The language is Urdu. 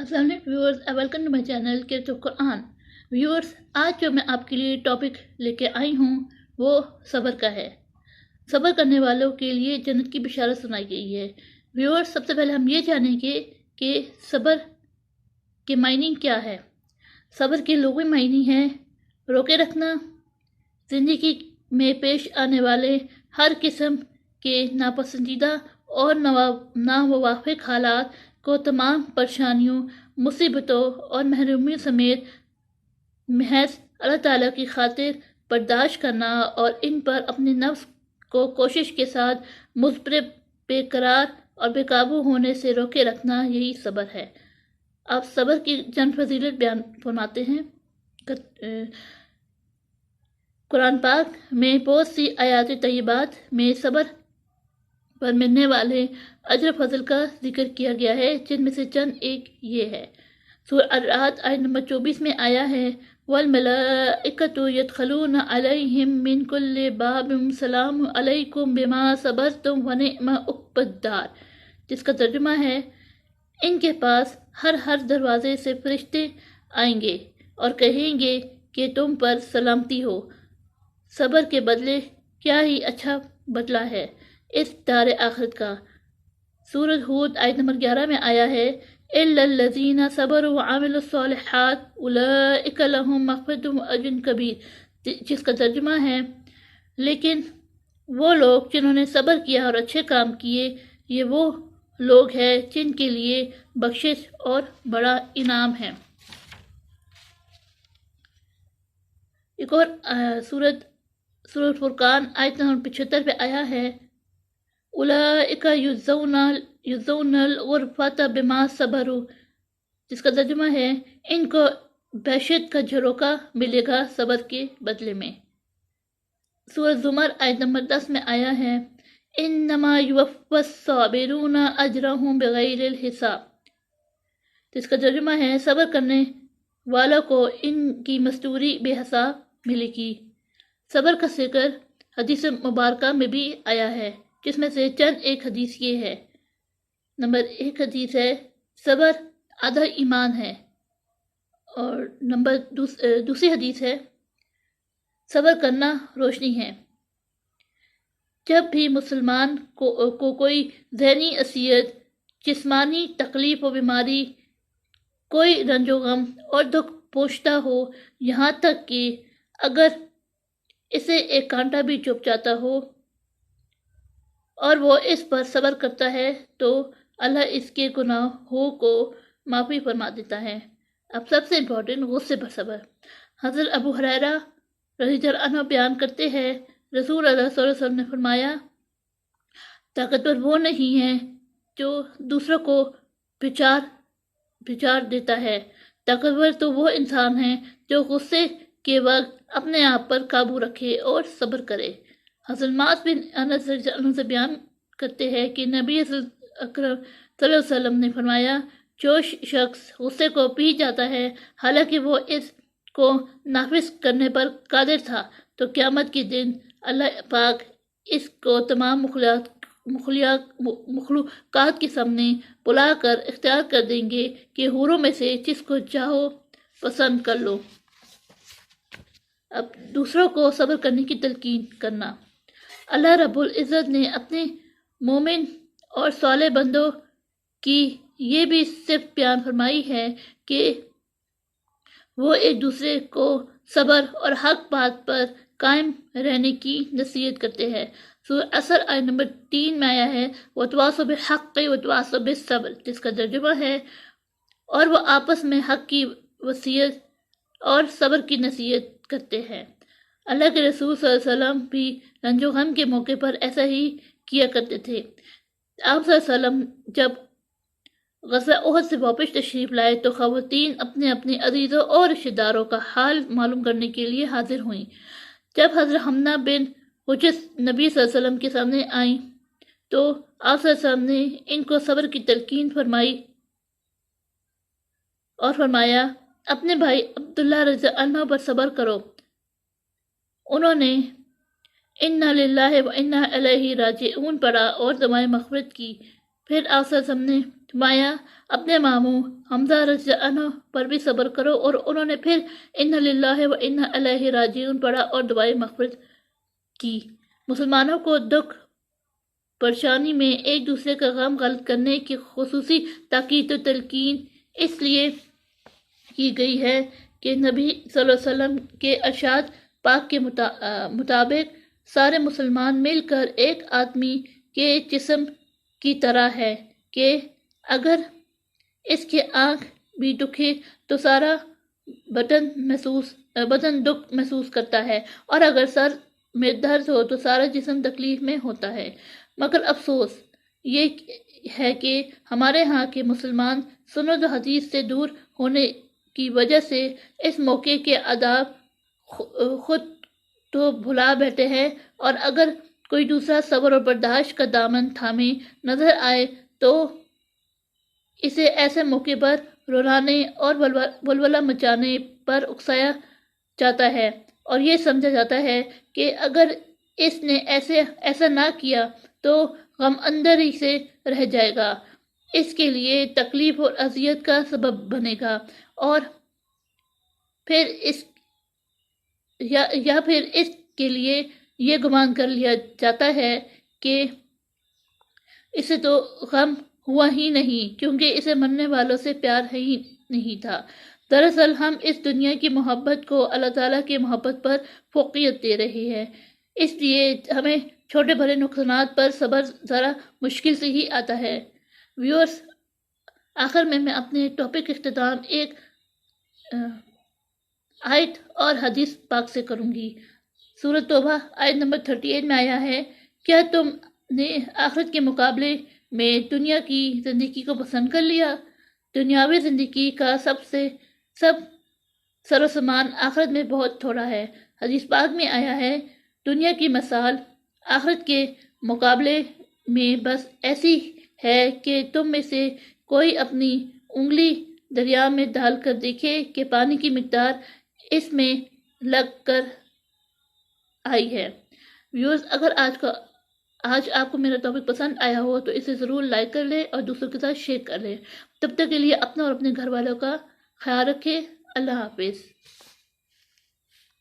السلام علیکم viewers, welcome to my channel کرت آف قرآن۔ ویورز، آج جو میں آپ کے لیے ٹاپک لے کے آئی ہوں وہ صبر کا ہے۔ صبر کرنے والوں کے لیے جنت کی بشارت سنائی گئی ہے۔ ویورز، سب سے پہلے ہم یہ جانیں گے کہ صبر کے معنی کیا ہے۔ صبر کے لغوی معنی ہے روکے رکھنا، زندگی میں پیش آنے والے ہر قسم کے ناپسندیدہ اور ناموافق حالات کو تمام پریشانیوں، مصیبتوں اور محرومیوں سمیت محض اللہ تعالیٰ کی خاطر برداشت کرنا اور ان پر اپنے نفس کو کوشش کے ساتھ مضطرب، بے قرار اور بے قابو ہونے سے روکے رکھنا، یہی صبر ہے۔ آپ صبر کی چند فضیلت بیان فرماتے ہیں۔ قرآن پاک میں بہت سی آیات طیبات میں صبر پر ملنے والے اجر فضل کا ذکر کیا گیا ہے، جن میں سے چند ایک یہ ہے۔ سورہ الرعد آیت نمبر 24 میں آیا ہے وَالْمَلَائِكَةُ يَدْخُلُونَ عَلَيْهِم مِّن كُلِّ بَابٍ سَلَامٌ عَلَيْكُمْ بِمَا صَبَرْتُمْ وَنِعْمَ عُقْبَى الدَّارِ، جس کا ترجمہ ہے ان کے پاس ہر دروازے سے فرشتے آئیں گے اور کہیں گے کہ تم پر سلامتی ہو، صبر کے بدلے کیا ہی اچھا بدلہ ہے اس دار آخرت کا۔ سورۃ ہود آیت نمبر 11 میں آیا ہے إِلَّا الَّذِينَ صَبَرُوا وَعَمِلُوا الصَّالِحَاتِ أُولَئِكَ لَهُم مَغْفِرَةٌ وَأَجْرٌ كَبِيرٌ، جس کا ترجمہ ہے لیکن وہ لوگ جنہوں نے صبر کیا اور اچھے کام کیے، یہ وہ لوگ ہیں جن کے لیے بخشش اور بڑا انعام ہے۔ ایک اور سورۃ فرقان آیت نمبر 75 پہ آیا ہے اولئک یجزون الغرفۃ بما صبروا، جس کا ترجمہ ہے ان کو بہشت کا جھروکا ملے گا صبر کے بدلے میں۔ سورۃ زمر آیت نمبر 10 میں آیا ہے انما یوفی الصابرون اجرهم بغیر الحساب، جس کا ترجمہ ہے صبر کرنے والوں کو ان کی مزدوری بے حساب ملے گی۔ صبر کا ذکر حدیث مبارکہ میں بھی آیا ہے، جس میں سے چند ایک حدیث یہ ہے۔ نمبر 1 حدیث ہے صبر آدھا ایمان ہے، اور دوسری حدیث ہے صبر کرنا روشنی ہے۔ جب بھی مسلمان کو کوئی ذہنی اذیت، جسمانی تکلیف و بیماری، کوئی رنج و غم اور دکھ پہنچتا ہو، یہاں تک کہ اگر اسے ایک کانٹا بھی چبھ جاتا ہو اور وہ اس پر صبر کرتا ہے تو اللہ اس کے گناہوں کو معافی فرما دیتا ہے۔ اب سب سے امپورٹنٹ غصے پر صبر۔ حضرت ابو ہریرہ رضی اللہ عنہ بیان کرتے ہیں رسول اللہ صلی اللہ علیہ وسلم نے فرمایا طاقتور وہ نہیں ہے جو دوسروں کو بچار دیتا ہے، طاقتور تو وہ انسان ہے جو غصے کے وقت اپنے آپ پر قابو رکھے اور صبر کرے۔ حضرت معاذ بن انس رضی اللہ عنہ سے بیان کرتے ہیں کہ نبی اکرم صلی اللہ علیہ وسلم نے فرمایا جو شخص غصے کو پی جاتا ہے حالانکہ وہ اس کو نافذ کرنے پر قادر تھا، تو قیامت کے دن اللہ پاک اس کو تمام مخلوقات کے سامنے بلا کر اختیار کر دیں گے کہ حوروں میں سے جس کو چاہو پسند کر لو۔ اب دوسروں کو صبر کرنے کی تلقین کرنا۔ اللہ رب العزت نے اپنے مومن اور صالح بندوں کی یہ بھی صفت بیان فرمائی ہے کہ وہ ایک دوسرے کو صبر اور حق بات پر قائم رہنے کی نصیحت کرتے ہیں۔ سورہ عصر آیت نمبر 3 میں آیا ہے وَتَوَاصَوْا بِالْحَقِّ وَتَوَاصَوْا بِالصَّبْرِ، جس کا ترجمہ ہے اور وہ آپس میں حق کی وصیت اور صبر کی نصیحت کرتے ہیں۔ اللہ کے رسول صلی اللہ علیہ وسلم بھی رنج و غم کے موقع پر ایسا ہی کیا کرتے تھے۔ آپ صلی اللہ علیہ وسلم جب غزوہ احد سے واپس تشریف لائے تو خواتین اپنے اپنے عزیزوں اور رشتہ داروں کا حال معلوم کرنے کے لیے حاضر ہوئیں۔ جب حضرت حمنہ بن حجس نبی صلی اللہ علیہ وسلم کے سامنے آئیں تو آپ صلی اللہ علیہ وسلم نے ان کو صبر کی تلقین فرمائی اور فرمایا اپنے بھائی عبداللہ رضی اللہ عنہ پر صبر کرو۔ انہوں نے انا للہ و انا الیہ راجعون پڑھا اور دعائے مغفرت کی۔ پھر آپ صلی اللہ علیہ وسلم نے فرمایا اپنے ماموں حمزہ رضی اللہ عنہ پر بھی صبر کرو، اور انہوں نے پھر انا للہ و انا الیہ راجعون پڑھا اور دعائے مغفرت کی۔ مسلمانوں کو دکھ پریشانی میں ایک دوسرے کا غم غلط کرنے کی خصوصی تاکید و تلقین اس لیے کی گئی ہے کہ نبی صلی اللہ علیہ وسلم کے ارشاد پاک کے مطابق سارے مسلمان مل کر ایک آدمی کے جسم کی طرح ہے کہ اگر اس کے آنکھ بھی دکھے تو سارا بدن دکھ محسوس کرتا ہے، اور اگر سر میں درد ہو تو سارا جسم تکلیف میں ہوتا ہے۔ مگر افسوس یہ ہے کہ ہمارے ہاں کے مسلمان سنت و حدیث سے دور ہونے کی وجہ سے اس موقع کے آداب خود تو بھلا بیٹھے ہیں، اور اگر کوئی دوسرا صبر اور برداشت کا دامن تھامے نظر آئے تو اسے ایسے موقع پر رلانے اور ولولہ مچانے پر اکسایا جاتا ہے، اور یہ سمجھا جاتا ہے کہ اگر اس نے ایسا نہ کیا تو غم اندر ہی سے رہ جائے گا، اس کے لیے تکلیف اور اذیت کا سبب بنے گا، اور پھر اس کے لیے یہ گمان کر لیا جاتا ہے کہ اسے تو غم ہوا ہی نہیں کیونکہ اسے مرنے والوں سے پیار ہی نہیں تھا۔ دراصل ہم اس دنیا کی محبت کو اللہ تعالیٰ کی محبت پر فوقیت دے رہے ہیں، اس لیے ہمیں چھوٹے بڑے نقصانات پر صبر ذرا مشکل سے ہی آتا ہے۔ ویورز، آخر میں اپنے ٹاپک اختتام ایک آیت اور حدیث پاک سے کروں گی۔ سورۃ توبہ آیت نمبر 38 میں آیا ہے، کیا تم نے آخرت کے مقابلے میں دنیا کی زندگی کو پسند کر لیا؟ دنیاوی زندگی کا سب سر و سامان آخرت میں بہت تھوڑا ہے۔ حدیث پاک میں آیا ہے، دنیا کی مثال آخرت کے مقابلے میں بس ایسی ہے کہ تم میں سے کوئی اپنی انگلی دریا میں ڈال کر دیکھے کہ پانی کی مقدار اس میں لگ کر آئی ہے۔ ویورز، اگر آج آپ کو میرا ٹاپک پسند آیا ہو تو اسے ضرور لائک کر لیں اور دوسروں کے ساتھ شیئر کر لیں۔ تب تک کے لیے اپنا اور اپنے گھر والوں کا خیال رکھیں۔ اللہ حافظ۔